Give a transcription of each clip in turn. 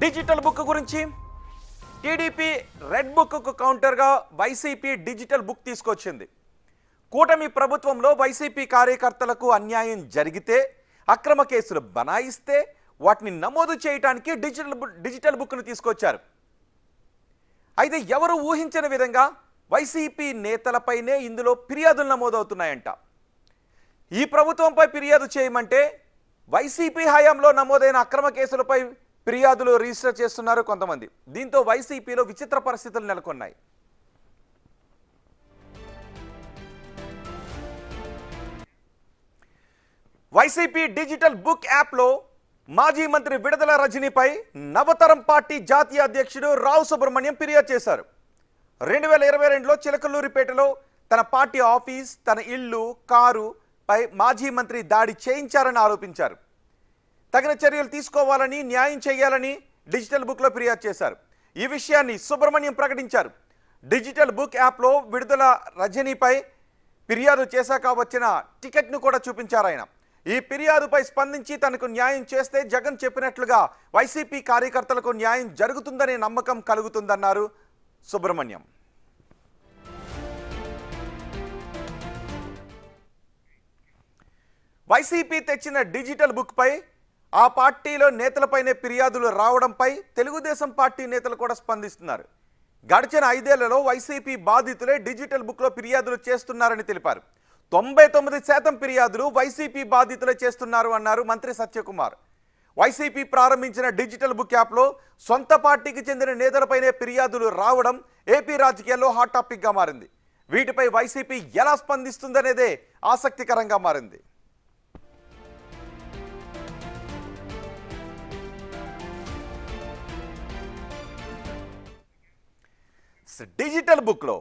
Digital book గురించి TDP red book కౌంటర్గా YCP digital book తీసుకొచ్చింది. కూటమి ప్రభుత్వంలో వైసీపీ కార్యకర్తలకు అన్యాయం జరిగితే, అక్రమ కేసులు బనాయిస్తే వాటిని నమోదు చేయడానికి డిజిటల్ బుక్ను తీసుకొచ్చారు. అయితే ఎవరు ఊహించని విధంగా వైసీపీ నేతలపైనే ఇందులో ఫిర్యాదులు నమోదవుతున్నాయంట. ఈ ప్రభుత్వంపై ఫిర్యాదు చేయమంటే వైసీపీ హయాంలో నమోదైన అక్రమ కేసులపై ఫిర్యాదులు రిజిస్టర్ చేస్తున్నారు కొంతమంది. దీంతో వైసీపీలో విచిత్ర పరిస్థితులు నెలకొన్నాయి. వైసీపీ డిజిటల్ బుక్ యాప్లో మాజీ మంత్రి విడుదల రజనీపై నవతరం పార్టీ జాతీయ అధ్యక్షుడు రావు సుబ్రహ్మణ్యం ఫిర్యాదు చేశారు. 2022లో చిలకలూరిపేటలో తన పార్టీ ఆఫీస్, తన ఇల్లు, కారు పై మాజీ మంత్రి దాడి చేయించారని ఆరోపించారు. తగిన చర్యలు తీసుకోవాలని, న్యాయం చేయాలని డిజిటల్ బుక్లో ఫిర్యాదు చేశారు. ఈ విషయాన్ని సుబ్రహ్మణ్యం ప్రకటించారు. డిజిటల్ బుక్ యాప్లో విడుదల రజనీపై ఫిర్యాదు చేశాక వచ్చిన టికెట్ను కూడా చూపించారు ఆయన. ఈ ఫిర్యాదుపై స్పందించి తనకు న్యాయం చేస్తే జగన్ చెప్పినట్లుగా వైసీపీ కార్యకర్తలకు న్యాయం జరుగుతుందనే నమ్మకం కలుగుతుందన్నారు సుబ్రహ్మణ్యం. వైసీపీ తెచ్చిన డిజిటల్ బుక్పై ఆ పార్టీలో నేతలపైనే ఫిర్యాదులు రావడంపై తెలుగుదేశం పార్టీ నేతలు కూడా స్పందిస్తున్నారు. గడిచిన 5 ఏళ్లలో వైసీపీ బాధితులే డిజిటల్ బుక్లో ఫిర్యాదులు చేస్తున్నారని తెలిపారు. 99% ఫిర్యాదులు వైసీపీ బాధితులే చేస్తున్నారు అన్నారు మంత్రి సత్యకుమార్. వైసీపీ ప్రారంభించిన డిజిటల్ బుక్ యాప్లో సొంత పార్టీకి చెందిన నేతలపైనే ఫిర్యాదులు రావడం ఏపీ రాజకీయాల్లో హాట్ టాపిక్గా మారింది. వీటిపై వైసీపీ ఎలా స్పందిస్తుందనేదే ఆసక్తికరంగా మారింది. డిజిటల్ బుక్లో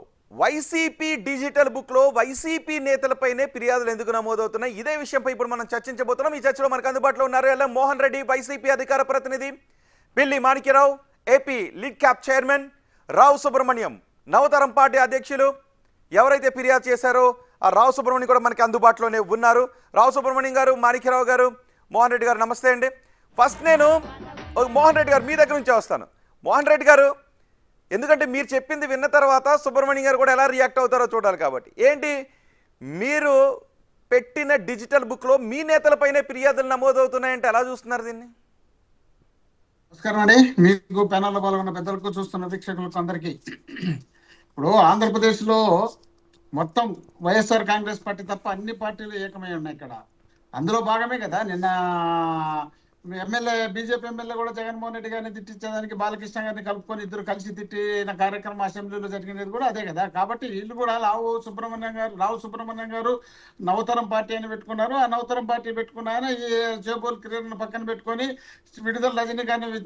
వైసీపీ నేతలపైనే ఫిర్యాదులు ఎందుకు నమోదవుతున్నాయి? ఇదే విషయంపై ఇప్పుడు మనం చర్చించబోతున్నాం. ఈ చర్చలో మనకు అందుబాటులో ఉన్నారు ఎల్ఎం మోహన్ రెడ్డి, వైసీపీ అధికార ప్రతినిధి, Pilli Manikyarao, AP lead cap chairman, Rao Subrahmanyam, Navataram party అధ్యక్షులు. ఎవరైతే ఫిర్యాదు చేశారో ఆ రావు సుబ్రహ్మణ్యం కూడా మనకి అందుబాటులోనే ఉన్నారు. రావు సుబ్రహ్మణ్యం గారు, మాణిక్యరావు గారు, మోహన్ రెడ్డి గారు, నమస్తే అండి. ఫస్ట్ నేను మోహన్ రెడ్డి గారు మీ దగ్గర నుంచి వస్తాను. మోహన్ రెడ్డి గారు, ఎందుకంటే మీరు చెప్పింది విన్న తర్వాత సుబ్రహ్మణ్యం గారు కూడా ఎలా రియాక్ట్ అవుతారో చూడాలి కాబట్టి, ఏంటి మీరు పెట్టిన డిజిటల్ బుక్లో మీ నేతలపైనే ఫిర్యాదులు నమోదవుతున్నాయంటే ఎలా చూస్తున్నారు దీన్ని? నమస్కారం అండి, మీకు ప్యానల్లో పాల్గొన్న పెద్దలకు, చూస్తున్న వీక్షకులకు అందరికీ. ఇప్పుడు ఆంధ్రప్రదేశ్లో మొత్తం వైఎస్ఆర్ కాంగ్రెస్ పార్టీ తప్ప అన్ని పార్టీలు ఏకమై ఉన్నాయి ఇక్కడ. అందులో భాగమే కదా నిన్న బీజేపీ ఎమ్మెల్యే కూడా జగన్మోహన్ రెడ్డి గారిని తిట్టించేదానికి బాలకృష్ణ గారిని కలుపుకొని ఇద్దరు కలిసి తిట్టిన కార్యక్రమం అసెంబ్లీలో జరిగినది కూడా అదే కదా. కాబట్టి వీళ్ళు కూడా రావు సుబ్రహ్మణ్యం గారు నవతరం పార్టీ అని పెట్టుకున్నారు. ఆ నవతరం పార్టీ పెట్టుకున్న ఆయన ఈ జేబోల్ కిరణ్ పక్కన పెట్టుకొని విడుదల రజనీ గారిని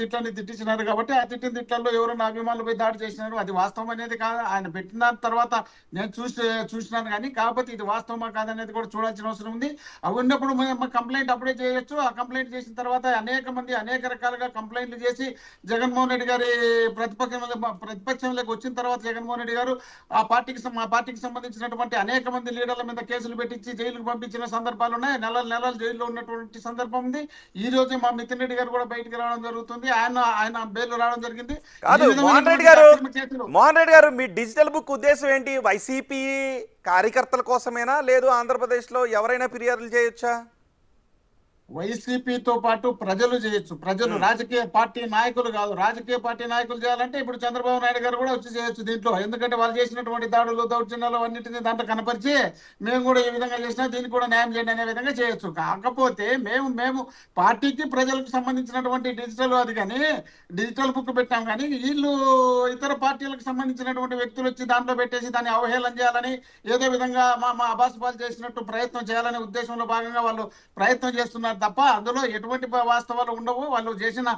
తిట్టని తిట్టించినారు. కాబట్టి ఆ తిట్లలో ఎవరైనా అభిమానులపై దాడి చేసినారు. అది వాస్తవం అనేది కాదు. ఆయన పెట్టిన తర్వాత నేను చూసినాను కానీ, కాకపోతే ఇది వాస్తవమా కాదనేది కూడా చూడాల్సిన అవసరం ఉంది. అవి ఉన్నప్పుడు కంప్లైంట్ అప్పుడే చేయొచ్చు. ఆ కంప్లైంట్ చేసిన తర్వాత అనేక మంది అనేక రకాలుగా కంప్లైంట్లు చేసి జగన్మోహన్ రెడ్డి గారి ప్రతిపక్షంలోకి వచ్చిన తర్వాత జగన్మోహన్ రెడ్డి గారు మా పార్టీకి సంబంధించినటువంటి అనేక మంది లీడర్ల మీద కేసులు పెట్టించి జైలుకు పంపించిన సందర్భాలు ఉన్నాయి. నెలలు జైల్లో ఉన్నటువంటి సందర్భం ఉంది. ఈ రోజు మా మితిన్ రెడ్డి గారు కూడా బయటికి రావడం జరుగుతుంది. ఆయన బెయిల్ రావడం జరిగింది. మోహన్ రెడ్డి గారు, మీ డిజిటల్ బుక్ ఉద్దేశం ఏంటి? వైసీపీ కార్యకర్తల కోసమేనా, లేదు ఆంధ్రప్రదేశ్లో ఎవరైనా ఫిర్యాదులు చేయొచ్చా? వైసీపీతో పాటు ప్రజలు చేయొచ్చు. ప్రజలు, రాజకీయ పార్టీ నాయకులు కాదు. రాజకీయ పార్టీ నాయకులు చేయాలంటే ఇప్పుడు చంద్రబాబు నాయుడు గారు కూడా వచ్చి చేయొచ్చు దీంట్లో. ఎందుకంటే వాళ్ళు చేసినటువంటి దాడులు, దౌర్జన్యాలు అన్నింటినీ దాంట్లో కనపరిచి మేము కూడా ఈ విధంగా చేసినా దీనికి కూడా న్యాయం చేయండి అనే విధంగా చేయొచ్చు. కాకపోతే మేము పార్టీకి ప్రజలకు సంబంధించినటువంటి డిజిటల్ బుక్ పెట్టాం కానీ వీళ్ళు ఇతర పార్టీలకు సంబంధించినటువంటి వ్యక్తులు వచ్చి దాంట్లో పెట్టేసి దాన్ని అవహేళన చేయాలని, ఏదో విధంగా మా అబాసుపాలు చేసినట్టు ప్రయత్నం చేయాలనే ఉద్దేశంలో భాగంగా వాళ్ళు ప్రయత్నం చేస్తున్నారు తప్ప అందులో ఎటువంటి వాస్తవాలు ఉండవు. వాళ్ళు చేసిన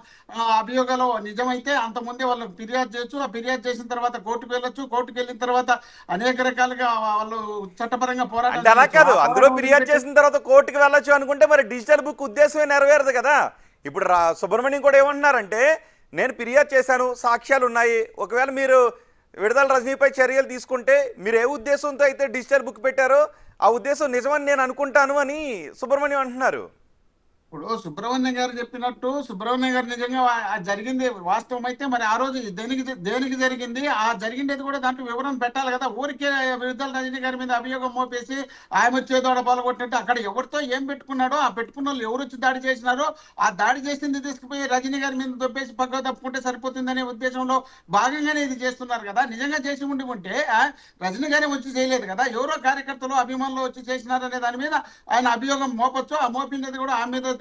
అభియోగాలు నిజమైతే అంతకుముందే వాళ్ళు ఫిర్యాదు చేయొచ్చు. ఆ ఫిర్యాదు చేసిన తర్వాత కోర్టుకు వెళ్ళొచ్చు. కోర్టుకు వెళ్ళిన తర్వాత అనేక రకాలుగా వాళ్ళు చట్టపరంగా పోరాటం. అలా కాదు, అందులో ఫిర్యాదు చేసిన తర్వాత కోర్టుకు వెళ్ళొచ్చు అనుకుంటే మరి డిజిటల్ బుక్ ఉద్దేశమే నెరవేరదు కదా. ఇప్పుడు సుబ్రహ్మణ్యం కూడా ఏమంటున్నారంటే, నేను ఫిర్యాదు చేశాను, సాక్ష్యాలు ఉన్నాయి, ఒకవేళ మీరు విడుదల రజనీపై చర్యలు తీసుకుంటే మీరు ఏ ఉద్దేశంతో అయితే డిజిటల్ బుక్ పెట్టారో ఆ ఉద్దేశం నిజమని నేను అనుకుంటాను అని సుబ్రహ్మణ్యం అంటున్నారు. ఇప్పుడు సుబ్రహ్మణ్యం గారు చెప్పినట్టు సుబ్రహ్మణ్యం గారు నిజంగా జరిగింది వాస్తవం అయితే మరి ఆ రోజు దేనికి జరిగింది ఆ జరిగిండేది కూడా దాంట్లో వివరణ పెట్టాలి కదా. ఊరికే విడుదల రజనీ గారి మీద అభియోగం మోపేసి ఆయన వచ్చేదోడ పాల్గొట్టినట్టు అక్కడ ఎవరితో ఏం పెట్టుకున్నాడో ఆ పెట్టుకున్న వాళ్ళు ఎవరు వచ్చి దాడి చేసినారో ఆ దాడి చేసింది తీసుకుపోయి రజనీ గారి మీద దొబ్బేసి పక్కకు తప్పుకుంటే సరిపోతుందనే ఉద్దేశంలో భాగంగానే ఇది చేస్తున్నారు కదా. నిజంగా చేసి ఉంటే రజనీ గారే వచ్చి చేయలేదు కదా, ఎవరో కార్యకర్తలు అభిమానులు వచ్చి చేసినారనే దాని మీద ఆయన అభియోగం మోపొచ్చు. ఆ మోపినది కూడా ఆమె మీద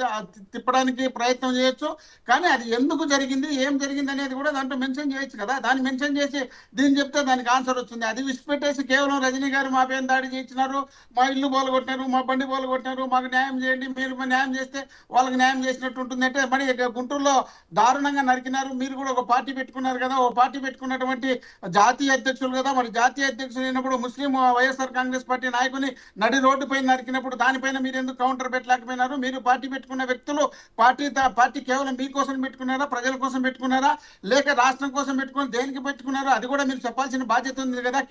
తిప్పడానికి ప్రయత్నం చేయొచ్చు. కానీ అది ఎందుకు జరిగింది ఏం జరిగింది అనేది కూడా దాంట్లో మెన్షన్ చేయొచ్చు కదా. దాన్ని మెన్షన్ చేసి దీన్ని చెప్తే దానికి ఆన్సర్ వచ్చింది. అది విసిపెట్టేసి కేవలం రజనీ గారు మా పైన దాడి చేయించినారు, మా ఇల్లు పోలగొట్టినారు, మా బండి పోలగొట్టినారు, మాకు న్యాయం చేయండి, మీరు న్యాయం చేస్తే వాళ్ళకి న్యాయం చేసినట్టు ఉంటుంది అంటే మరి గుంటూరులో దారుణంగా నరికినారు. మీరు కూడా ఒక పార్టీ పెట్టుకున్నారు కదా, ఓ పార్టీ పెట్టుకున్నటువంటి జాతీయ అధ్యక్షులు కదా, మరి జాతీయ అధ్యక్షులు అయినప్పుడు ముస్లిం వైఎస్ఆర్ కాంగ్రెస్ పార్టీ నాయకుని నడి రోడ్డు పైన నరికినప్పుడు దానిపైన మీరు ఎందుకు కౌంటర్ పెట్టలేకపోయినారు? మీరు పార్టీ పెట్టుకున్న వ్యక్తులు పార్టీ కేవలం మీకోసం పెట్టుకున్నారా, ప్రజల కోసం పెట్టుకున్నారా, లేక రాష్ట్రం కోసం పెట్టుకుని దేనికి పెట్టుకున్నారా? అది కూడా మీరు చెప్పాల్సిన బాధ్యత ఉంది కదా.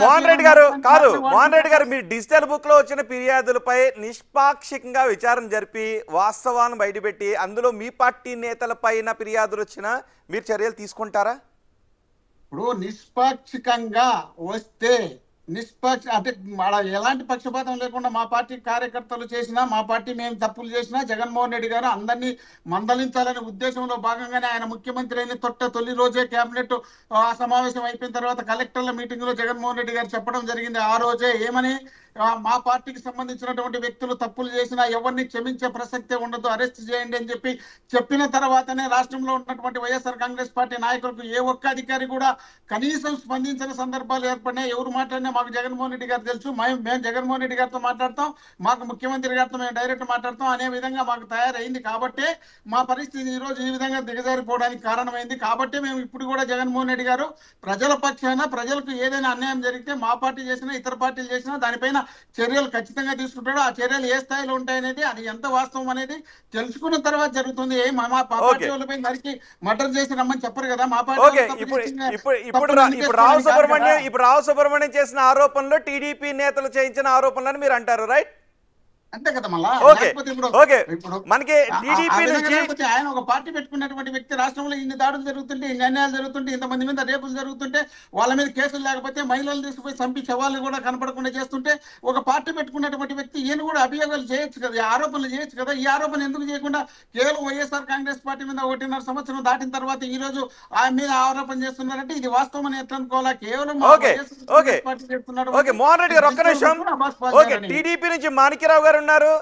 మోహన్ రెడ్డి గారు కాదు, మోహన్ రెడ్డి గారు, మీ డిజిటల్ బుక్ లో వచ్చిన ఫిర్యాదులపై నిష్పాక్షికంగా విచారణ జరిపి వాస్తవాన్ని బయటపెట్టి అందులో మీ పార్టీ నేతల పైన ఫిర్యాదులు వచ్చినా మీరు చర్యలు తీసుకుంటారా? ఇప్పుడు నిష్పాక్షికంగా వస్తే అంటే ఎలాంటి పక్షపాతం లేకుండా మా పార్టీ కార్యకర్తలు చేసినా, మా పార్టీ మేము తప్పులు చేసినా జగన్మోహన్ రెడ్డి గారు అందరినీ మందలించాలనే ఉద్దేశంలో భాగంగానే ఆయన ముఖ్యమంత్రి అయిన తొలి రోజే కేబినెట్ సమావేశం అయిపోయిన తర్వాత కలెక్టర్ల మీటింగ్ లో జగన్మోహన్ రెడ్డి గారు చెప్పడం జరిగింది. ఆ రోజే ఏమని, మా పార్టీకి సంబంధించినటువంటి వ్యక్తులు తప్పులు చేసినా ఎవరిని క్షమించే ప్రసక్తే ఉండదు, అరెస్ట్ చేయండి అని చెప్పిన తర్వాతనే రాష్ట్రంలో ఉన్నటువంటి వైఎస్ఆర్ కాంగ్రెస్ పార్టీ నాయకులకు ఏ ఒక్క అధికారి కూడా కనీసం స్పందించిన సందర్భాలు ఏర్పడినాయి. ఎవరు మాట్లాడినా మాకు జగన్మోహన్ రెడ్డి గారు తెలుసు, మేము జగన్మోహన్ రెడ్డి గారితో మాట్లాడతాం, మాకు ముఖ్యమంత్రి గారితో మేము డైరెక్ట్ మాట్లాడతాం అనే విధంగా మాకు తయారైంది. కాబట్టి మా పరిస్థితి ఈ రోజు ఈ విధంగా దిగజారిపోవడానికి కారణమైంది. కాబట్టి మేము ఇప్పుడు కూడా జగన్మోహన్ రెడ్డి గారు ప్రజల పక్షాన, ప్రజలకు ఏదైనా అన్యాయం జరిగితే మా పార్టీ చేసినా ఇతర పార్టీలు చేసినా దానిపైన చర్యలు ఖచ్చితంగా తీసుకుంటాడు. ఆ చర్యలు ఏ స్థాయిలో ఉంటాయనేది, అది ఎంత వాస్తవం అనేది తెలుసుకున్న తర్వాత జరుగుతుంది. మా పార్టీ వాళ్ళపై నరికి మర్డర్ చేసి రమ్మని చెప్పరు కదా. మా పార్టీ ఇప్పుడు రావు సుబ్రహ్మణ్యం చేసిన ఆరోపణలు టీడీపీ నేతలు చేయించిన ఆరోపణలని మీరు అంటారు, రైట్? అంతే కదా. మళ్ళీ మనకి టీడీపీ నుంచి ఆయన ఒక పార్టీ పెట్టుకున్నటువంటి వ్యక్తి రాష్ట్రంలో ఇన్ని దాడులు జరుగుతుంటే, ఇన్ని అన్యాయాలు జరుగుతుంటే, ఇంతమంది మీద రేపులు జరుగుతుంటే, వాళ్ళ మీద కేసులు లేకపోతే మహిళలు తీసుకుపోయి చంపి శవాలను కూడా కనపడకుండా చేస్తుంటే ఒక పార్టీ పెట్టుకున్నటువంటి వ్యక్తి ఈయన కూడా అభియోగాలు చేయొచ్చు కదా, ఆరోపణలు చేయొచ్చు కదా. ఈ ఆరోపణ ఎందుకు చేయకుండా కేవలం వైఎస్ఆర్ కాంగ్రెస్ పార్టీ మీద 1.5 సంవత్సరం దాటిన తర్వాత ఈ రోజు ఆయన మీద ఆరోపణ చేస్తున్నారంటే ఇది వాస్తవం అని ఎట్లా అనుకోవాలా? కేవలం మోహన్ రెడ్డి గారు ఒక్క నిమిషం. టీడీపీ నుంచి మాణిక్యరావు గారు ఉన్నారు,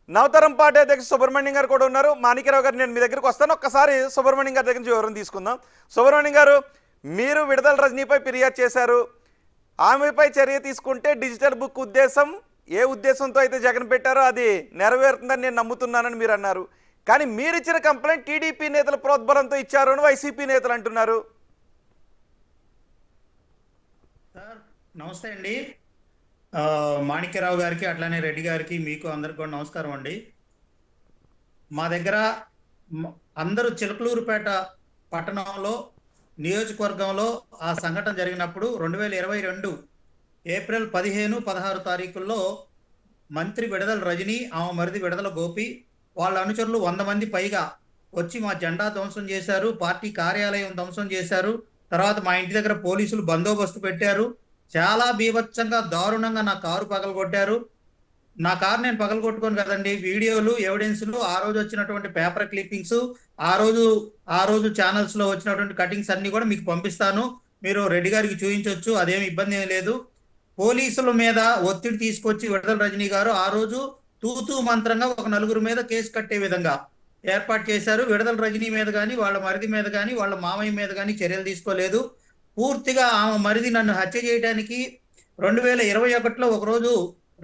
నవతరం పార్టీ అధ్యక్షుడు సుబ్రహ్మణ్యం గారు కూడా ఉన్నారు. మాణిక్యరావు గారు, నేను మీ దగ్గరికి వస్తాను, ఒక్కసారి సుబ్రహ్మణ్యం గారి దగ్గర నుంచి వివరం తీసుకుందాం. సుబ్రహ్మణ్యం గారు, మీరు విడుదల రజనీపై ఫిర్యాదు చేశారు, ఆమెపై చర్య తీసుకుంటే డిజిటల్ బుక్ ఉద్దేశం ఏ ఉద్దేశంతో అయితే జగన్ పెట్టారో అది నెరవేరుతుందని నేను నమ్ముతున్నానని మీరు అన్నారు. కానీ మీరు ఇచ్చిన కంప్లైంట్ టీడీపీ నేతల ప్రోద్బలంతో ఇచ్చారు అని వైసీపీ నేతలు అంటున్నారు. నమస్తే అండి, మాణిక్యరావు గారికి అట్లానే రెడ్డి గారికి మీకు అందరికి కూడా నమస్కారం అండి. మా దగ్గర అందరూ చిలకలూరుపేట పట్టణంలో నియోజకవర్గంలో ఆ సంఘటన జరిగినప్పుడు 2022 ఏప్రిల్ 15, 16 తారీఖుల్లో మంత్రి విడదల రజని, ఆమె మరిది విడదల గోపి, వాళ్ళ అనుచరులు 100 మంది పైగా వచ్చి మా జెండా ధ్వంసం చేశారు, పార్టీ కార్యాలయం ధ్వంసం చేశారు. తర్వాత మా ఇంటి దగ్గర పోలీసులు బందోబస్తు పెట్టారు. చాలా బీభత్సంగా దారుణంగా నా కారు పగలగొట్టారు. నా కారు నేను పగలగొట్టుకోను కదండి, వీడియోలు, ఎవిడెన్స్లు, ఆ రోజు వచ్చినటువంటి పేపర్ క్లిప్పింగ్స్, ఆ రోజు ఛానల్స్ లో వచ్చినటువంటి కటింగ్స్ అన్ని కూడా మీకు పంపిస్తాను, మీరు రెడ్డి గారికి చూపించవచ్చు, అదేమి ఇబ్బంది ఏం లేదు. పోలీసుల మీద ఒత్తిడి తీసుకొచ్చి విడుదల రజనీ గారు ఆ రోజు తూతూ మంత్రంగా ఒక 4 మీద కేసు కట్టే విధంగా ఏర్పాటు చేశారు. విడుదల రజనీ మీద కానీ, వాళ్ళ మరిది మీద కానీ, వాళ్ళ మామయ్య మీద కానీ చర్యలు తీసుకోలేదు. పూర్తిగా ఆమె మరిది నన్ను హత్య చేయడానికి 2021లో ఒకరోజు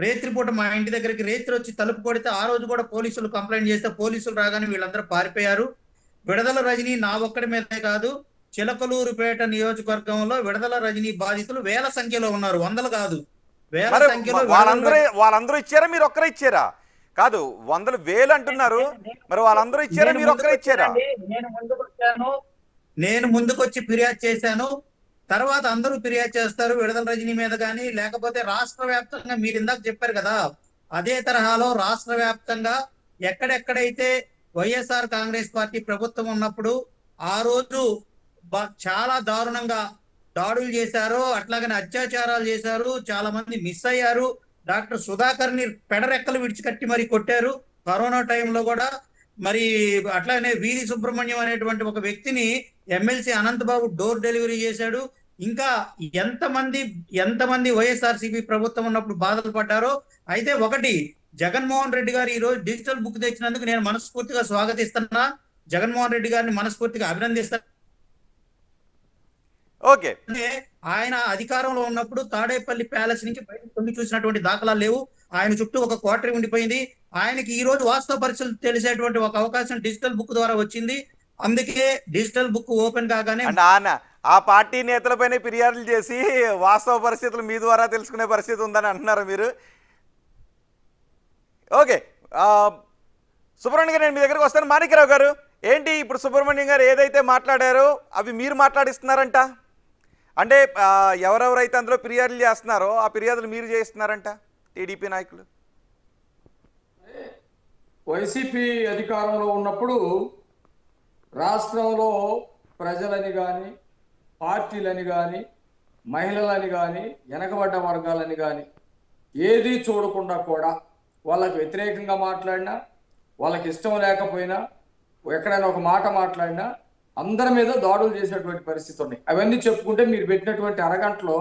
రేత్రిపూట మా ఇంటి దగ్గరికి రేత్రి వచ్చి తలుపు కొడితే ఆ రోజు కూడా పోలీసులు కంప్లైంట్ చేస్తే పోలీసులు రాగానే వీళ్ళందరూ పారిపోయారు. విడదల రజనీ నా ఒక్కడి మీదే కాదు, చిలకలూరుపేట నియోజకవర్గంలో విడదల రజనీ బాధితులు వేల సంఖ్యలో ఉన్నారు, వందలు కాదు, వేల సంఖ్యలో. వాళ్ళందరూ ఇచ్చారా, మీరు ఒక్కరే ఇచ్చారా? కాదు, వందలు వేలు అంటున్నారు, మరి వాళ్ళందరూ ఇచ్చారా, మీరు ఒక్కరే ఇచ్చారా? నేను ముందుకొచ్చి ఫిర్యాదు చేశాను. తర్వాత అందరూ ఫిర్యాదు చేస్తారు విడుదల రజనీ మీద కానీ, లేకపోతే రాష్ట్ర వ్యాప్తంగా మీరు ఇందాక చెప్పారు కదా, అదే తరహాలో రాష్ట్ర వ్యాప్తంగా ఎక్కడెక్కడైతే వైఎస్ఆర్ కాంగ్రెస్ పార్టీ ప్రభుత్వం ఉన్నప్పుడు ఆ రోజు చాలా దారుణంగా దాడులు చేశారు, అట్లాగనే అత్యాచారాలు చేశారు, చాలా మంది మిస్ అయ్యారు. డాక్టర్ సుధాకర్ ని పెడరెక్కలు విడిచికట్టి మరి కొట్టారు కరోనా టైంలో కూడా. మరి అట్లానే వీరి సుబ్రహ్మణ్యం అనేటువంటి ఒక వ్యక్తిని ఎమ్మెల్సీ అనంతబాబు డోర్ డెలివరీ చేశాడు. ఇంకా ఎంతమంది వైఎస్ఆర్సీపీ ప్రభుత్వం ఉన్నప్పుడు బాధలు పడ్డారో. అయితే ఒకటి, జగన్మోహన్ రెడ్డి గారు ఈ రోజు డిజిటల్ బుక్ తెచ్చినందుకు నేను మనస్ఫూర్తిగా స్వాగతిస్తున్నా, జగన్మోహన్ రెడ్డి గారిని మనస్ఫూర్తిగా అభినందిస్తాను. ఓకే, ఆయన అధికారంలో ఉన్నప్పుడు తాడేపల్లి ప్యాలెస్ నుంచి బయటకు తొంగి చూసినటువంటి దాఖలాలు లేవు. ఆయన చుట్టూ ఒక క్వార్టరీ ఉండిపోయింది. ఆయనకి ఈ రోజు వాస్తవ పరిస్థితులు తెలిసేటువంటి ఒక అవకాశం డిజిటల్ బుక్ ద్వారా వచ్చింది. అందుకే డిజిటల్ బుక్ ఓపెన్ కాగానే ఆ పార్టీ నేతలపైన ఫిర్యాదులు చేసి వాస్తవ పరిస్థితులు మీ ద్వారా తెలుసుకునే పరిస్థితి ఉందని అంటున్నారు మీరు. ఓకే, సుబ్రహ్మణ్యం గారు, నేను మీ దగ్గరకు వస్తాను. మాణిక్యరావు గారు, ఏంటి ఇప్పుడు సుబ్రహ్మణ్యం గారు ఏదైతే మాట్లాడారో అవి మీరు మాట్లాడిస్తున్నారంట? అంటే ఎవరెవరైతే అందులో ఫిర్యాదులు చేస్తున్నారో ఆ ఫిర్యాదులు మీరు చేస్తున్నారంట టీడీపీ నాయకులు? వైసీపీ అధికారంలో ఉన్నప్పుడు రాష్ట్రంలో ప్రజలని కానీ, పార్టీలని కానీ, మహిళలని కానీ, వెనకబడ్డ వర్గాలని కానీ ఏది చూడకుండా కూడా వాళ్ళకి వ్యతిరేకంగా మాట్లాడినా, వాళ్ళకి ఇష్టం లేకపోయినా, ఎక్కడైనా ఒక మాట మాట్లాడినా అందరి మీద దాడులు చేసేటువంటి పరిస్థితి ఉన్నాయి. అవన్నీ చెప్పుకుంటే మీరు పెట్టినటువంటి అరగంటలో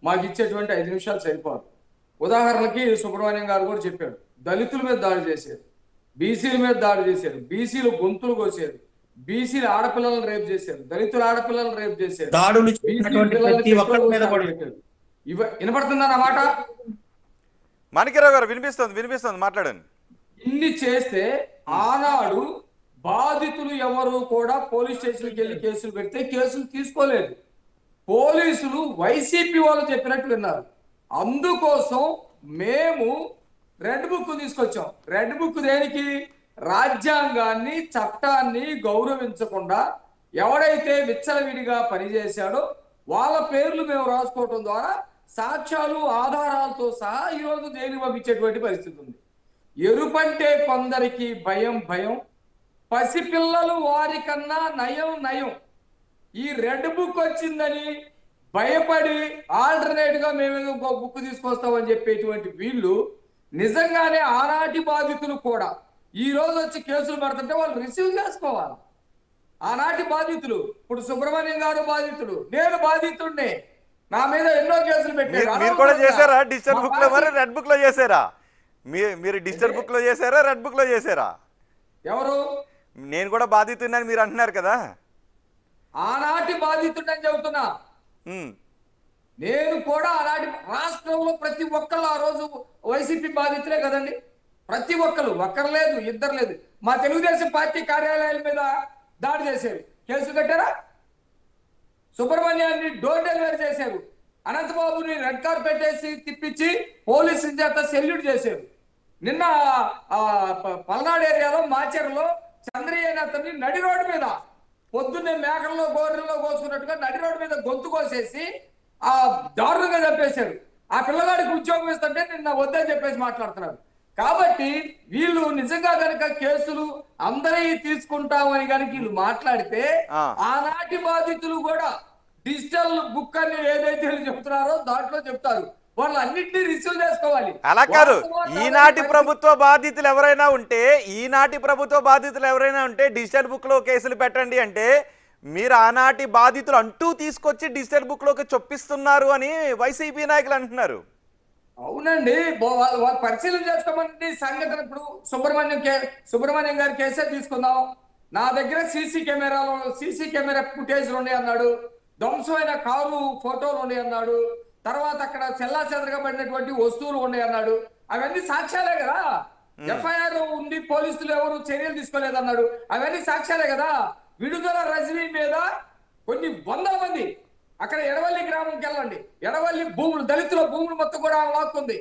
మాకు ఇచ్చేటువంటి 5 నిమిషాలు సరిపోదు. ఉదాహరణకి సుబ్రహ్మణ్యం గారు కూడా చెప్పాడు, దళితుల మీద దాడి చేశారు, బీసీల మీద దాడి చేశారు, బీసీలు గొంతులు కోసారు, బీసీలు ఆడపిల్లలను రేపు చేశారు, దళితుల ఆడపిల్లలను రేపు చేశారు, వినపడుతుందా నా మాట? మాణిక్యరావు గారు, వినిపిస్తుంది, మాట్లాడండి. ఇన్ని చేస్తే ఆనాడు బాధితులు ఎవరు కూడా పోలీస్ స్టేషన్కి వెళ్ళి కేసులు పెడితే కేసులు తీసుకోలేదు. పోలీసులు వైసీపీ వాళ్ళు చెప్పినట్టు విన్నారు. అందుకోసం మేము రెడ్ బుక్ తీసుకొచ్చాం. రెడ్ బుక్ దేనికి? రాజ్యాంగాన్ని, చట్టాన్ని గౌరవించకుండా ఎవడైతే విచ్చలవిడిగా పనిచేశాడో వాళ్ళ పేర్లు మేము రాసుకోవడం ద్వారా సాక్ష్యాలు, ఆధారాలతో సహా ఈరోజు జైలు పంపించేటువంటి పరిస్థితి ఉంది. ఎరుపంటే కొందరికి భయం, పసిపిల్లలు వారికన్నా నయం. ఈ రెడ్ బుక్ వచ్చిందని భయపడి ఆల్టర్నేట్ గా మేము ఇంకో బుక్ తీసుకొస్తామని చెప్పేటువంటి వీళ్ళు నిజంగానే ఆనాటి బాధితులు కూడా ఈ రోజు వచ్చి కేసులు పెడుతుంటే వాళ్ళు రిసీవ్ చేసుకోవాలి. ఆనాటి బాధితులు, ఇప్పుడు సుబ్రహ్మణ్యం గారు బాధితుడు, నేను బాధితుడిని, నా మీద ఎన్నో కేసులు పెట్టారు. మీరు కూడా చేశారా డిజిటల్ బుక్ లో? మరి రెడ్ బుక్ లో చేశారా? మీరు డిజిటల్ బుక్ లో చేశారా, రెడ్ బుక్ లో చేశారా? ఎవరు? నేను కూడా బాధితుడిని మీరు అంటున్నారు కదా. ఆనాటి బాధితుడని చెబుతున్నా. నేను కూడా ఆనాటి రాష్ట్రంలో ప్రతి ఒక్కరు ఆ రోజు వైసీపీ బాధితులే కదండి. ప్రతి ఒక్కరు, ఒక్కరు లేదు, ఇద్దరు లేదు. మా తెలుగుదేశం పార్టీ కార్యాలయాల మీద దాడి చేశారు, కేసులు కట్టారా? సుబ్రహ్మణ్యాన్ని డోర్ డెలివరీ చేశారు, అనంతబాబుని రెడ్ కార్పెట్ వేసి తిప్పించి పోలీసుల చేత సెల్యూట్ చేశారు. నిన్న పల్నాడు ఏరియాలో మాచర్లో చంద్రయ్య అతన్ని నడి రోడ్డు మీద పొద్దున్నే మేకల్లో గోరెల్లో కోసుకున్నట్టుగా నడి రోడ్డు మీద గొంతు కోసేసి ఆ దారుణంగా చంపేశారు. ఆ పిల్లగాడికి ఉద్యోగం ఇస్తుంటే నిన్న వద్దని చెప్పేసి మాట్లాడుతున్నారు. కాబట్టి వీళ్ళు నిజంగా కనుక కేసులు అందరి తీసుకుంటామని కనుక వీళ్ళు మాట్లాడితే ఆనాటి బాధితులు కూడా డిజిటల్ బుక్ అని ఏదైతే చెప్తున్నారో దాంట్లో చెప్తారు, వాళ్ళు అన్నింటినీ రిసీవ్ చేసుకోవాలి. అలా కాదు, ఈనాటి ప్రభుత్వ బాధితులు ఎవరైనా ఉంటే డిజిటల్ బుక్ లో కేసులు పెట్టండి అంటే మీరు ఆనాటి బాధితులు అంటూ తీసుకొచ్చి డిజిటల్ బుక్ లోకి చొప్పిస్తున్నారు అని వైసీపీ నాయకులు అంటున్నారు. అవునండి, వాళ్ళు పరిశీలన చేసుకోమని సంఘటన. ఇప్పుడు సుబ్రహ్మణ్యం గారి కేసే తీసుకుందాం. నా దగ్గర సీసీ కెమెరా ఫుటేజ్లు ఉన్నాయి అన్నాడు, ధ్వంసమైన కారు ఫోటోలు ఉన్నాయి అన్నాడు, తర్వాత అక్కడ చెల్లా చెదరగబడినటువంటి వస్తువులు ఉన్నాయి అన్నాడు. అవన్నీ సాక్ష్యాలే కదా. ఎఫ్ఐఆర్ ఉంది, పోలీసులు ఎవరు చర్యలు తీసుకోలేదన్నాడు, అవన్నీ సాక్ష్యాలే కదా. విడుదల రజనీ మీద కొన్ని వందల మంది అక్కడ ఎడవల్లి గ్రామంకి వెళ్ళండి, ఎడవల్లి భూములు, దళితుల భూములు మొత్తం కూడా లాక్కుంది.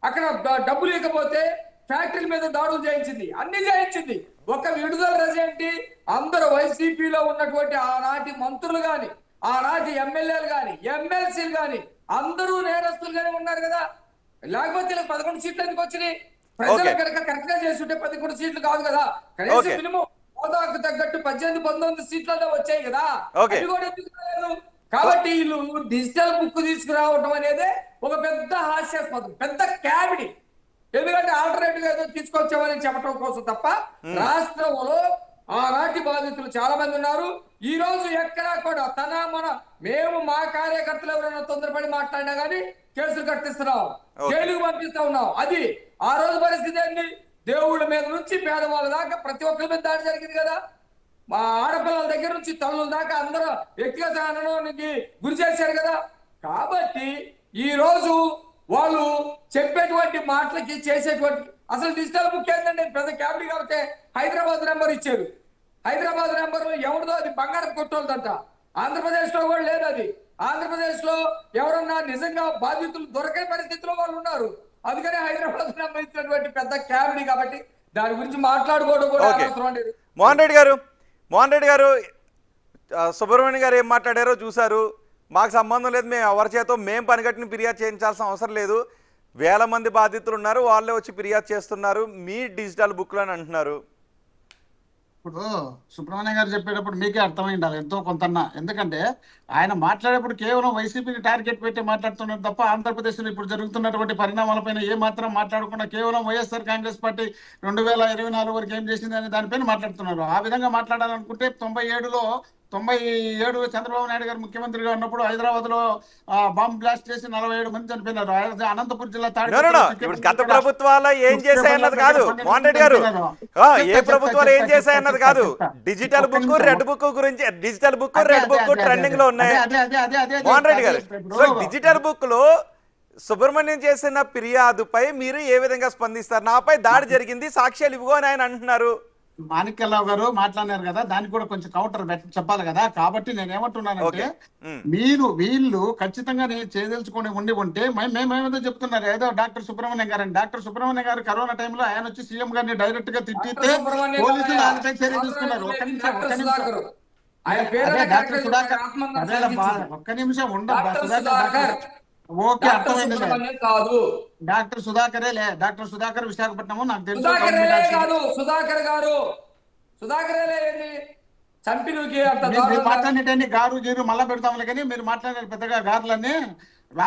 అక్కడ డబ్బులు ఇకపోతే ఫ్యాక్టరీల మీద దాడులు చేయించింది, అన్ని చేయించింది. ఒక విడుదల రజనీ అందరూ వైసీపీలో ఉన్నటువంటి ఆనాటి మంత్రులు గాని, ఆనాటి ఎమ్మెల్యేలు గాని, ఎమ్మెల్సీలు గాని అందరూ నేరస్తులుగానే ఉన్నారు కదా. లేకపోతే 11 సీట్లు ఎందుకు వచ్చినాయి? ప్రజలు Okay. కనుక కరెక్ట్ గా చేస్తుంటే 11 సీట్లు కాదు కదా, కనీసం Okay. మినిమం హోదాకు తగ్గట్టు 18-19 సీట్లలో వచ్చాయి కదా. Okay. అవి కూడా ఎందుకు రాలేదు? కాబట్టి వీళ్ళు డిజిటల్ బుక్ తీసుకురావడం అనేది ఒక పెద్ద హాస్యాస్పదం, పెద్ద క్యాబిడి. ఎందుకంటే ఆల్టర్నేటివ్ ఏదో తీసుకొచ్చామని చెప్పడం కోసం తప్ప రాష్ట్రంలో ఆనాటి బాధితులు చాలా మంది ఉన్నారు. ఈ రోజు ఎక్కడా కూడా మేము మా కార్యకర్తలు ఎవరైనా తొందరపడి మాట్లాడినా కానీ కేసులు కట్టిస్తున్నాం, జైలుకు పంపిస్తా ఉన్నాం. అది ఆ రోజు పరిస్థితి ఏంటి? దేవుళ్ళ మీద నుంచి పేదవాళ్ళ దాకా ప్రతి ఒక్కరి మీద దాడి జరిగింది కదా. మా ఆడపిల్లల దగ్గర నుంచి తల్లుల దాకా అందరూ వ్యక్తిగత హననానికి గురి చేశారు కదా. కాబట్టి ఈ రోజు వాళ్ళు చెప్పేటువంటి మాటలకి చేసేటువంటి అసలు డిజిటల్ బుక్ ఏంటంటే పెద్ద క్యాబినెట్ కాబట్టి హైదరాబాద్ నెంబర్ ఇచ్చారు. హైదరాబాద్ నెంబర్ ఎవరిదో అది బంగారం కొట్టోళ్ళదంట. ఆంధ్రప్రదేశ్ లో కూడా లేదు అది. ఆంధ్రప్రదేశ్ లో ఎవరన్నా నిజంగా బాధితులు దొరకని పరిస్థితిలో వాళ్ళు ఉన్నారు. అందుకనే హైదరాబాద్ నెంబర్ ఇచ్చినటువంటి పెద్ద క్యాబినెట్ కాబట్టి దాని గురించి మాట్లాడుకోవడం కూడా అవసరం లేదు. మోహన్ రెడ్డి గారు సుబ్రహ్మణ్యం గారు ఏం మాట్లాడారో చూశారు. మాకు సంబంధం లేదు, మేము ఎవరి చేతో మేము పనిగట్టిన ఫిర్యాదు చేయించాల్సిన అవసరం లేదు, వేల మంది బాధితులు ఉన్నారు, వాళ్ళే వచ్చి ఫిర్యాదు చేస్తున్నారు, మీ డిజిటల్ బుక్లు అని అంటున్నారు. ఇప్పుడు సుబ్రహ్మణ్యం గారు చెప్పేటప్పుడు మీకే అర్థమై ఉండాలి ఎంతో కొంతన్నా. ఎందుకంటే ఆయన మాట్లాడేప్పుడు కేవలం వైసీపీని టార్గెట్ పెట్టి మాట్లాడుతున్నారు తప్ప ఆంధ్రప్రదేశ్లో ఇప్పుడు జరుగుతున్నటువంటి పరిణామాలపైన ఏ మాత్రం మాట్లాడకుండా కేవలం వైఎస్ఆర్ కాంగ్రెస్ పార్టీ 2024 వరకు ఏం చేసింది అనే దానిపైన మాట్లాడుతున్నారు. ఆ విధంగా మాట్లాడాలనుకుంటే 97 చంద్రబాబు నాయుడు గారు ముఖ్యమంత్రిగా ఉన్నప్పుడు హైదరాబాద్ లో బాంబ్ బ్లాస్ట్ చేసి 47 మంది చనిపోయినారు. అనంతపురం జిల్లా ఇప్పుడు గత ప్రభుత్వాలు ఏం చేశాయన్నది కాదు మోహన్ రెడ్డి గారు, ఏ ప్రభుత్వాలు ఏం చేశాయన్నది కాదు. డిజిటల్ బుక్ రెడ్ బుక్ గురించి, digital book red book trending లో ఉన్నాయి మోహన్ రెడ్డి గారు. సో డిజిటల్ బుక్ లో సుబ్రహ్మణ్యం చేసిన ఫిర్యాదుపై మీరు ఏ విధంగా స్పందిస్తారు? నాపై దాడి జరిగింది, సాక్ష్యాలు ఇవ్వో అని ఆయన అంటున్నారు. మాణిక్యరావు గారు మాట్లాడినారు కదా, దానికి కూడా కొంచెం కౌంటర్ చెప్పాలి కదా. కాబట్టి నేను ఏమంటున్నానంటే వీళ్ళు ఖచ్చితంగా చేయదలుచుకుని ఉంటే మేమేదో చెప్తున్నారు ఏదో డాక్టర్ సుబ్రహ్మణ్యం గారు అని. డాక్టర్ సుబ్రహ్మణ్యం గారు కరోనా టైంలో ఆయన వచ్చి సీఎం గారిని డైరెక్ట్ గా తిట్టితే పోలీసులు ఆయనపై చర్య తీసుకున్నారు. ఒక్క నిమిషం ఉండదు. ఓకే, అర్థమైంది. డాక్టర్ సుధాకరే డాక్టర్ సుధాకర్ విశాఖపట్నము నాకు తెలుసు. సుధాకర్ గారు మాట్లాడేటండి గారు గీరు మళ్ళా పెడతాములే కానీ మీరు మాట్లాడారు పెద్దగా గారులని.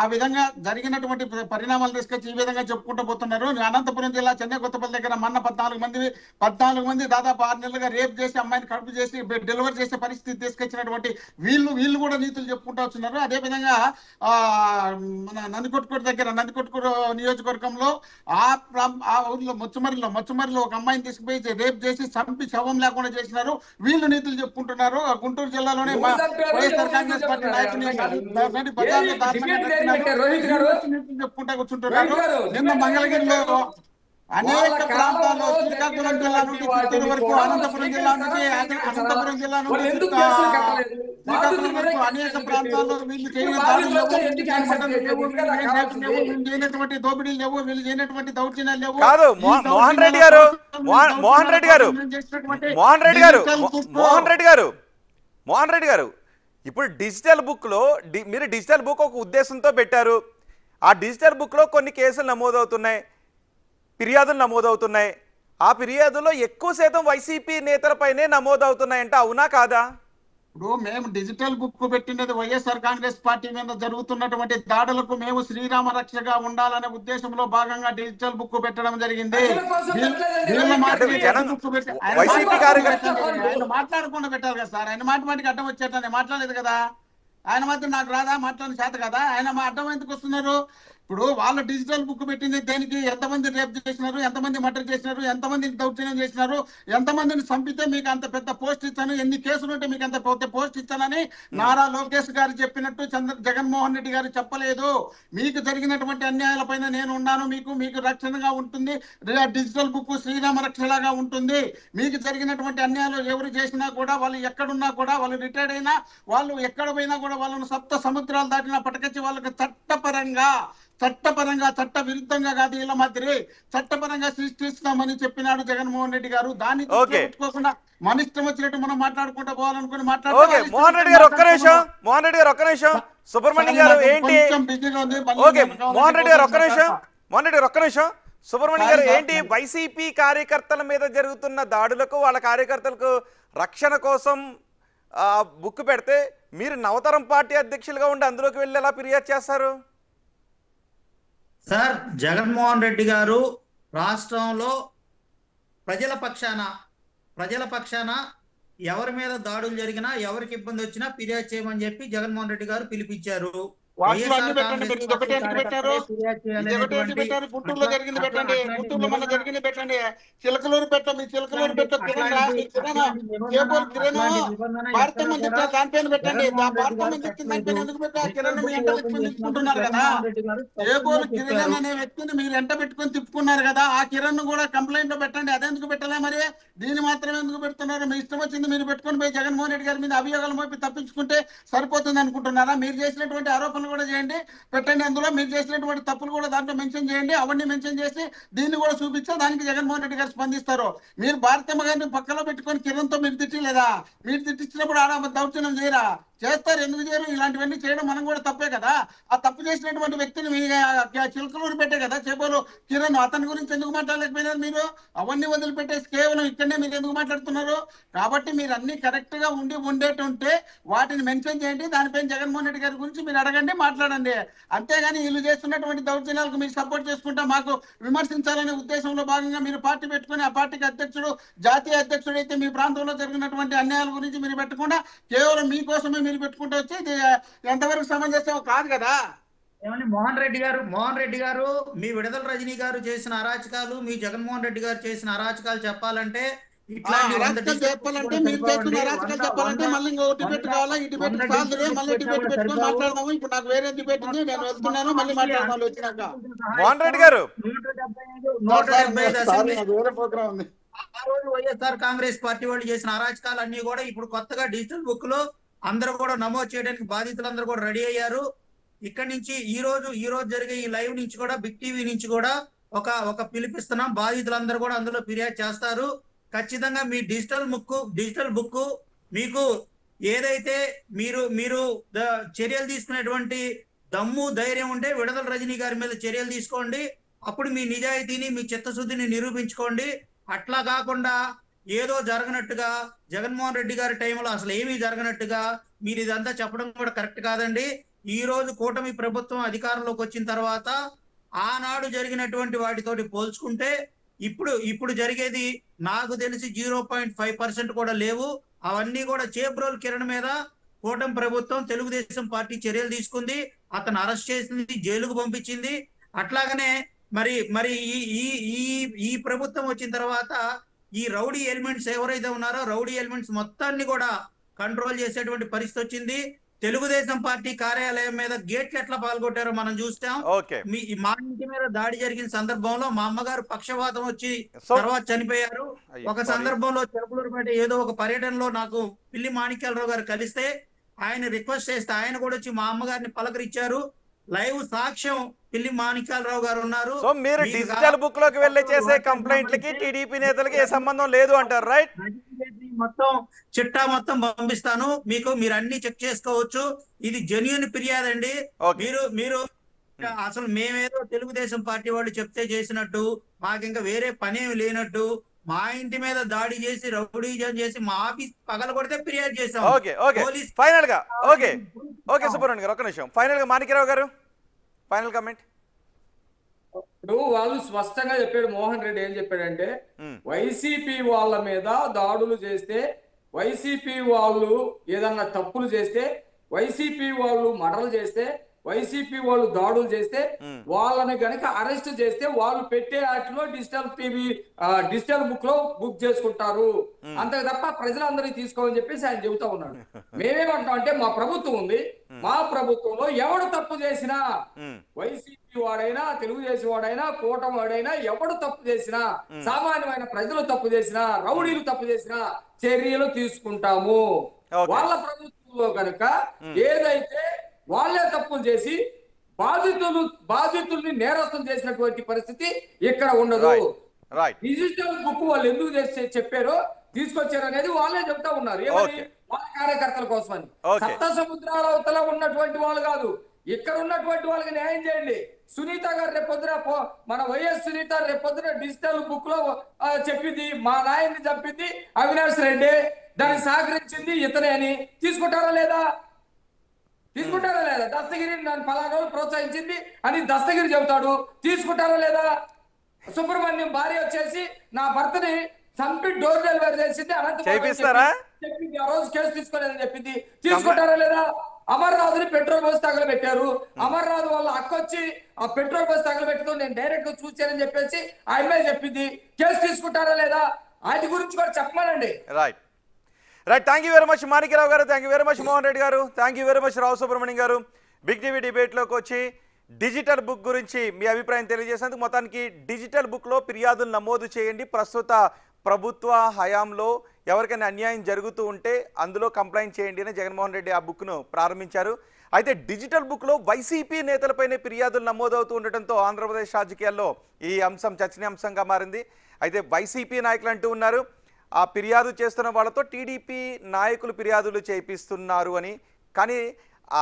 ఆ విధంగా జరిగినటువంటి పరిణామాలు తీసుకొచ్చి ఈ విధంగా చెప్పుకుంటూ పోతున్నారు. అనంతపురం జిల్లా చెన్నై కొత్తపల్లి దగ్గర మొన్న 14 మంది దాదాపు 6 నెలలుగా రేప్ చేసి అమ్మాయిని కడుపు చేసి డెలివరీ చేసే పరిస్థితి తీసుకొచ్చినటువంటి వీళ్ళు కూడా నీతులు చెప్పుకుంటూ వస్తున్నారు. అదేవిధంగా మన నందికొట్కూరు నియోజకవర్గంలో ఆ ఊర్లో మొచ్చుమరిలో ఒక అమ్మాయిని తీసుకుపోయి రేప్ చేసి చంపి శవం లేకుండా చేసినారు. వీళ్ళు నీతులు చెప్పుకుంటున్నారు. గుంటూరు జిల్లాలోనే వైఎస్ఆర్ కాంగ్రెస్ పార్టీ నాయకులు చెప్పుకుంటా కూర్చుంటున్నారు. నిన్న మంగళగిరిలో అనేక ప్రాంతాల్లో శ్రీకాకుళం జిల్లా నుండి చిత్తూరు వరకు, అనంతపురం జిల్లా నుండి శ్రీకాకుళం వరకు అనేక ప్రాంతాల్లో వీళ్ళు చేయనటువంటి దోపిడీలు లేవు, వీళ్ళు చేయనటువంటి దౌర్జన్యాలు లేవు. కాదు మోహన్ రెడ్డి గారు ఇప్పుడు డిజిటల్ బుక్లో మీరు డిజిటల్ బుక్ ఒక ఉద్దేశంతో పెట్టారు. ఆ డిజిటల్ బుక్లో కొన్ని కేసులు నమోదవుతున్నాయి, ఫిర్యాదులు నమోదవుతున్నాయి. ఆ ఫిర్యాదుల్లో ఎక్కువ శాతం వైసీపీ నేతలపైనే నమోదవుతున్నాయంటే అవునా కాదా? ఇప్పుడు మేము డిజిటల్ బుక్ పెట్టినది వైఎస్ఆర్ కాంగ్రెస్ పార్టీ మీద జరుగుతున్నటువంటి దాడులకు మేము శ్రీరామ రక్షగా ఉండాలనే ఉద్దేశంలో భాగంగా డిజిటల్ బుక్ పెట్టడం జరిగింది. ఆయన మాట్లాడకుండా పెట్టాలి కదా సార్. ఆయన మాటికి అడ్డం వచ్చేట మాట్లాడలేదు కదా. ఆయన మాత్రం నాకు రాదా మాట్లాడిన చేత కదా. ఆయన మా అడ్డం ఎందుకు వస్తున్నారు? ఇప్పుడు వాళ్ళు డిజిటల్ బుక్ పెట్టింది దేనికి? ఎంతమంది రేప్ చేసినారు, ఎంతమంది మర్డర్ చేసినారు, ఎంతమందిని దౌర్జన్యం చేసినారు, ఎంతమందిని చంపితే మీకు అంత పెద్ద పోస్ట్ ఇచ్చాను, ఎన్ని కేసులు ఉంటే మీకు అంత పెద్ద పోస్ట్ ఇచ్చానని నారా లోకేష్ గారు చెప్పినట్టు జగన్మోహన్ రెడ్డి గారు చెప్పలేదు. మీకు జరిగినటువంటి అన్యాయాలపైన నేను ఉన్నాను, మీకు రక్షణగా ఉంటుంది. డిజిటల్ బుక్ శ్రీరామ రక్షలాగా ఉంటుంది. మీకు జరిగినటువంటి అన్యాయాలు ఎవరు చేసినా కూడా, వాళ్ళు ఎక్కడున్నా కూడా, వాళ్ళు రిటైర్డ్ అయినా, వాళ్ళు ఎక్కడ పోయినా కూడా వాళ్ళను సప్త సముద్రాలు దాటినా పట్టుకొచ్చి వాళ్ళకి చట్టపరంగా చట్ట విరుద్ధంగా కాదు, ఇలా మాదిరి చట్టపరంగా సృష్టిస్తామని చెప్పినాడు జగన్మోహన్ రెడ్డి గారు. దాన్ని పెట్టుకోకుండా మన ఇష్టం వచ్చినట్టు మనం మాట్లాడుకుంటూ పోవాలనుకుని మాట్లాడుతున్నాం. మోహన్ రెడ్డి గారు ఒక్క నిమిషం సుబ్రహ్మణ్యం గారు ఏంటి? ఓకే మోహన్ రెడ్డి గారు ఒక్క నిమిషం సుబ్రహ్మణ్యం గారు, ఏంటి వైసీపీ కార్యకర్తల మీద జరుగుతున్న దాడులకు వాళ్ళ కార్యకర్తలకు రక్షణ కోసం బుక్ పెడితే మీరు నవతరం పార్టీ అధ్యక్షులుగా ఉండి అందులోకి వెళ్ళి ఎలా ఫిర్యాదు చేస్తారు? సార్, జగన్మోహన్ రెడ్డి గారు రాష్ట్రంలో ప్రజల పక్షాన ఎవరి మీద దాడులు జరిగినా, ఎవరికి ఇబ్బంది వచ్చినా ఫిర్యాదు చేయమని చెప్పి జగన్మోహన్ రెడ్డి గారు పిలిపించారు. వాటిలో అన్ని పెట్టండి. మీరు ఇదొకటి ఎందుకు పెట్టారు? ఇదొకటి ఎందుకు పెట్టారు? గుంటూరులో జరిగింది పెట్టండి, గుంటూరులో మన జరిగింది పెట్టండి, చిలకలూరు మీ చిలకలూరు కిరణ్ భారతమ్మ చెప్తే దానిపైన పెట్టండి. భారతమ్మ చెప్తే దానిపైన ఎందుకు పెట్టా? కిరణ్ మీ ఎంట పెట్టుకుని తిప్పుకుంటున్నారు కదా. చేబోలు కిరణ్ అనే వ్యక్తిని మీరు ఎంట పెట్టుకుని తిప్పుకున్నారు కదా, ఆ కిరణ్ కూడా కంప్లైంట్ లో పెట్టండి. అదెందుకు పెట్టలే మరి? దీన్ని మాత్రమే ఎందుకు పెడుతున్నారు? మీ ఇష్టం వచ్చింది మీరు పెట్టుకుని పోయి జగన్మోహన్ రెడ్డి గారి మీద అభియోగాలు మోపి తప్పించుకుంటే సరిపోతుంది అనుకుంటున్నారా? మీరు చేసినటువంటి ఆరోపణలు కూడా చేయండి, పెట్టండి. అందులో మీరు చేసినటువంటి తప్పులు కూడా దాంట్లో మెన్షన్ చేయండి. అవన్నీ మెన్షన్ చేసి దీన్ని కూడా చూపించా, దానికి జగన్మోహన్ రెడ్డి గారు స్పందిస్తారు. మీరు భారతమ్మ గారిని పక్కలో పెట్టుకొని కిరణ్తో మీరు తిట్టలేదా? మీరు తిట్టించినప్పుడు ఆడ దౌర్జన్యం చేయరా? చేస్తారు, ఎందుకు చేయరు? ఇలాంటివన్నీ చేయడం మనం కూడా తప్పే కదా. ఆ తప్పు చేసినటువంటి వ్యక్తిని మీ చిలకలూరు పెట్టే కదా చేబోలు కిరణ్, అతని గురించి ఎందుకు మాట్లాడలేకపోయినారు మీరు? అవన్నీ వదిలిపెట్టేసి కేవలం ఇక్కడనే మీరు ఎందుకు మాట్లాడుతున్నారు? కాబట్టి మీరు అన్ని కరెక్ట్ గా ఉండేటుంటే వాటిని మెన్షన్ చేయండి. దానిపైన జగన్మోహన్ రెడ్డి గారి గురించి మీరు అడగండి, మాట్లాడండి. అంతేగాని వీళ్ళు చేస్తున్నటువంటి దౌర్జన్యాలకు మీరు సపోర్ట్ చేసుకుంటా మాకు విమర్శించాలనే ఉద్దేశంలో భాగంగా మీరు పార్టీ పెట్టుకుని ఆ పార్టీకి అధ్యక్షుడు, జాతీయ అధ్యక్షుడు అయితే మీ ప్రాంతంలో జరిగినటువంటి అన్యాయాల గురించి మీరు పెట్టకుండా కేవలం మీకోసమే మీరు పెట్టుకుంటూ వచ్చి ఇది ఎంతవరకు సమంజసం కాదు కదా. ఏమని మోహన్ రెడ్డి గారు మీ విడుదల రజనీ గారు చేసిన అరాచకాలు, మీ జగన్మోహన్ రెడ్డి గారు చేసిన అరాచకాలు చెప్పాలంటే చెప్పాలంటే మీరు చేస్తున్న అరాచకాలు చెప్పాలంటే మళ్ళీ ఇంకో డిబేట్ కావాలా? ఈ డిబేట్ కాదులే, మళ్ళీ డిబేట్ పెట్టుకొని మాట్లాడదాము. ఇప్పుడు నాకు వేరే డిబేట్ ఉంది, నేను వెళ్తున్నాను, మళ్ళీ మాట్లాడదాం వచ్చినాక. మోహన్ రెడ్డి గారు, 175 వేరే ప్రోగ్రామ్ ఉంది. ఆ రోజు వైఎస్ఆర్ కాంగ్రెస్ పార్టీ వాళ్ళు చేసిన అరాచకాలు అన్ని కూడా ఇప్పుడు కొత్తగా డిజిటల్ బుక్ లో అందరూ కూడా నమోదు చేయడానికి బాధితులందరూ కూడా రెడీ అయ్యారు. ఇక్కడ నుంచి ఈ రోజు జరిగే ఈ లైవ్ నుంచి కూడా బిగ్ టీవీ నుంచి కూడా ఒక పిలిపిస్తున్నాం. బాధితులందరూ కూడా అందులో ఫిర్యాదు చేస్తారు. ఖచ్చితంగా మీ డిజిటల్ బుక్ మీకు ఏదైతే మీరు చర్యలు తీసుకునేటువంటి దమ్ము ధైర్యం ఉంటే విడుదల రజనీ గారి మీద చర్యలు తీసుకోండి. అప్పుడు మీ నిజాయితీని, మీ చిత్తశుద్ధిని నిరూపించుకోండి. అట్లా కాకుండా ఏదో జరగనట్టుగా, జగన్మోహన్ రెడ్డి గారి టైంలో అసలు ఏమీ జరగనట్టుగా మీరు ఇదంతా చెప్పడం కూడా కరెక్ట్ కాదండి. ఈ రోజు కూటమి ప్రభుత్వం అధికారంలోకి వచ్చిన తర్వాత ఆనాడు జరిగినటువంటి వాటితోటి పోల్చుకుంటే ఇప్పుడు జరిగేది నాకు తెలిసి 0.5% కూడా లేవు. అవన్నీ కూడా చేబ్రోల్ కిరణ్ మీద కూటమి ప్రభుత్వం, తెలుగుదేశం పార్టీ చర్యలు తీసుకుంది. అతను అరెస్ట్ చేసింది, జైలుకు పంపించింది. అట్లాగనే మరి ఈ ప్రభుత్వం వచ్చిన తర్వాత ఈ రౌడీ ఎలిమెంట్స్ ఎవరైతే ఉన్నారో రౌడీ ఎలిమెంట్స్ మొత్తాన్ని కూడా కంట్రోల్ చేసేటువంటి పరిస్థితి వచ్చింది. తెలుగుదేశం పార్టీ కార్యాలయం మీద గేట్లు ఎట్లా పాల్గొట్టారో మనం చూస్తాం. మా ఇంటి మీద దాడి జరిగిన సందర్భంలో మా అమ్మగారు పక్షవాతం వచ్చి తర్వాత చనిపోయారు. ఒక సందర్భంలో చిలకలూరుపేట ఏదో ఒక పర్యటనలో నాకు పిల్లి మాణిక్యాలరావు గారు కలిస్తే ఆయన రిక్వెస్ట్ చేస్తే ఆయన కూడా వచ్చి మా అమ్మగారిని పలకరించారు. లైవ్ సాక్ష్యం పిల్లి మాణిక్యాలరావు గారు ఉన్నారు. సో మీరు డిజిటల్ బుక్ లోకి వెళ్ళి చేసే కంప్లైంట్లకి టీడీపీ నేతలకి ఏ సంబంధం లేదు అంటారు, రైట్? చిట్టా మొత్తం పంపిస్తాను మీకు, మీరు అన్ని చెక్ చేసుకోవచ్చు. ఇది జెన్యూన్ ఫిర్యాదు అండి. మీరు అసలు మేమేదో తెలుగుదేశం పార్టీ వాళ్ళు చెప్తే చేసినట్టు, మాకు ఇంకా వేరే పనేమి లేనట్టు, మా ఇంటి మీద దాడి చేసి రౌడీజం చేసి మా ఆఫీస్ పగలగొడితే ఫిర్యాదు చేసాం. ఫైనల్ గా ఓకే సుబ్రహ్మణ్యం గారు, ఒక్క నిమిషం. ఫైనల్ గా మాణిక్యరావు గారు ఫైనల్ కామెంట్. ఇప్పుడు వాళ్ళు స్పష్టంగా చెప్పాడు, మోహన్ రెడ్డి ఏం చెప్పాడంటే వైసీపీ వాళ్ళ మీద దాడులు చేస్తే, వైసీపీ వాళ్ళు ఏదన్నా తప్పులు చేస్తే, వైసీపీ వాళ్ళు మర్డర్లు చేస్తే, వైసీపీ వాళ్ళు దాడులు చేస్తే వాళ్ళని గనక అరెస్ట్ చేస్తే వాళ్ళు పెట్టే యాక్ట్ లో డిజిటల్ బుక్ లో బుక్ చేసుకుంటారు. అంతే తప్ప ప్రజలందరినీ తీసుకోమని చెప్పేసి ఆయన చెబుతా ఉన్నాడు. మేమేమంటాం అంటే మా ప్రభుత్వం ఉంది, మా ప్రభుత్వంలో ఎవడు తప్పు చేసినా, వైసీపీ వాడైనా, తెలుగుదేశం వాడైనా, కూటమి వాడైనా, ఎవడు తప్పు చేసినా, సామాన్యమైన ప్రజలు తప్పు చేసినా, రౌడీలు తప్పు చేసినా చర్యలు తీసుకుంటాము. వాళ్ళ ప్రభుత్వంలో కనుక ఏదైతే వాళ్ళే తప్పులు చేసి బాధితుల్ని నేరస్తులు చేసినటువంటి పరిస్థితి ఇక్కడ ఉండదు. డిజిటల్ బుక్ వాళ్ళు ఎందుకు చెప్పారో తీసుకొచ్చారు అనేది వాళ్ళే చెప్తా ఉన్నారు. ఏమని? వాళ్ళ కార్యకర్తల కోసమని. సప్త సముద్రాల అవతల ఉన్నటువంటి వాళ్ళు కాదు, ఇక్కడ ఉన్నటువంటి వాళ్ళకి న్యాయం చేయండి. సునీత గారు రేపొద్దున మన వైఎస్ సునీత రేపొద్దున డిజిటల్ బుక్ లో చెప్పింది మా నాయన్ని చంపింది అవినాష్ రెడ్డి, దానికి సహకరించింది ఇతనే అని. తీసుకుంటారా లేదా? తీసుకుంటారా లేదా? దస్తగిరి నన్ను పలానా రోజులు ప్రోత్సహించింది అని దస్తగిరి చెబుతాడు. తీసుకుంటారా లేదా? సుబ్రహ్మణ్యం భార్య వచ్చేసి నా భర్తని చంపి డోర్ డెలివరీ చేసింది చెప్పింది, ఆ రోజు కేసు తీసుకోలేదని చెప్పింది. తీసుకుంటారా లేదా? అమర్నాథ్ని పెట్రోల్ పోసి తగలబెట్టారు. అమర్నాథ్ వాళ్ళ అక్క వచ్చి ఆ పెట్రోల్ పోసి తగలబెట్టుతూ నేను డైరెక్ట్ గా చూసానని చెప్పేసి ఆ అమ్మాయి చెప్పింది. కేసు తీసుకుంటారా లేదా? వాటి గురించి కూడా చెప్పమనండి. Right right thank you very much Manikyarao గారు, thank you very much Mohan Reddy గారు, thank you very much Rao Subrahmanyam గారు. బిగ్ టీవీ డిబేట్లోకి వచ్చి డిజిటల్ బుక్ గురించి మీ అభిప్రాయం తెలియజేసినందుకు. మొత్తానికి డిజిటల్ బుక్లో ఫిర్యాదులు నమోదు చేయండి. ప్రస్తుత ప్రభుత్వ హయాంలో ఎవరికైనా అన్యాయం జరుగుతూ ఉంటే అందులో కంప్లైంట్ చేయండి అని జగన్మోహన్ రెడ్డి ఆ బుక్ను ప్రారంభించారు. అయితే డిజిటల్ బుక్లో వైసీపీ నేతలపైనే ఫిర్యాదులు నమోదవుతూ ఉండటంతో ఆంధ్రప్రదేశ్ రాజకీయాల్లో ఈ అంశం చర్చనీయాంశంగా మారింది. అయితే వైసీపీ నాయకులు అంటూ ఉన్నారు ఆ ఫిర్యాదు చేస్తున్న వాళ్ళతో టీడీపీ నాయకులు ఫిర్యాదులు చేయిస్తున్నారు అని. కానీ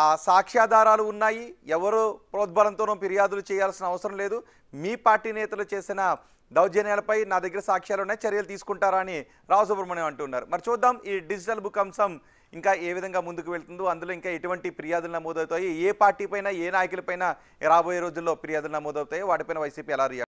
ఆ సాక్ష్యాధారాలు ఉన్నాయి, ఎవరు ప్రోద్బలంతోనో ఫిర్యాదులు చేయాల్సిన అవసరం లేదు. మీ పార్టీ నేతలు చేసిన దౌర్జన్యాలపై నా దగ్గర సాక్ష్యాలు ఉన్నాయి, చర్యలు తీసుకుంటారా అని రావు సుబ్రహ్మణ్యం అంటున్నారు. మరి చూద్దాం ఈ డిజిటల్ బుక్ అంశం ఇంకా ఏ విధంగా ముందుకు వెళ్తుందో, అందులో ఇంకా ఎటువంటి ఫిర్యాదులు నమోదవుతాయి, ఏ పార్టీ పైన ఏ నాయకులపైన రాబోయే రోజుల్లో ఫిర్యాదులు నమోదవుతాయో వాటిపైన వైసీపీ ఎలా